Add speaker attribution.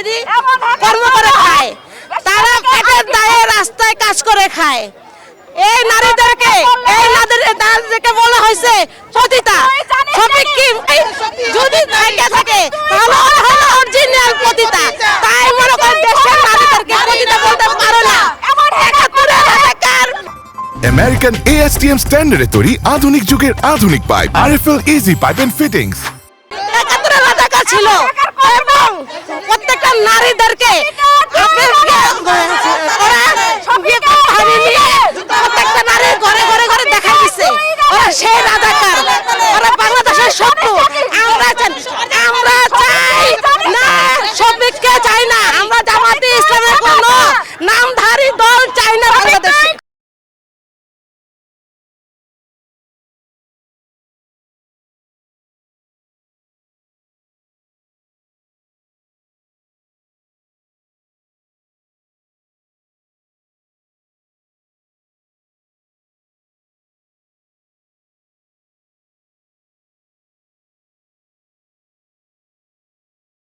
Speaker 1: নারীদেরই কর্ম করে খায়, তারা পেটের দায়ে রাস্তায় কাজ করে খায়। এই নারীদেরকে বলা হয়েছে পতিতা। সঠিক কি যদি থাকে তাহলে অরিজিনাল পতিতা। তাই মনে করেন দেশের নারীদেরকে পতিতা বলতে পারো না।
Speaker 2: আমেরিকান ASTM স্ট্যান্ডার্ডে তৈরি আধুনিক যুগের আধুনিক pipe RFL easy pipe and fittings.
Speaker 1: একাত্তরে রাজাকার ছিল এবং প্রত্যেকটা নারীদেরকে প্রত্যেকটা নারীর ঘরে ঘরে ঘরে দেখা দিচ্ছে ওরা সেই রাজাকার, ওরা বাংলাদেশের শত্রু। আমরা চাই না, শফিককে চাই না, আমরা জামাতে ইসলামের কোনো নামধারী দল চাই না বাংলাদেশে।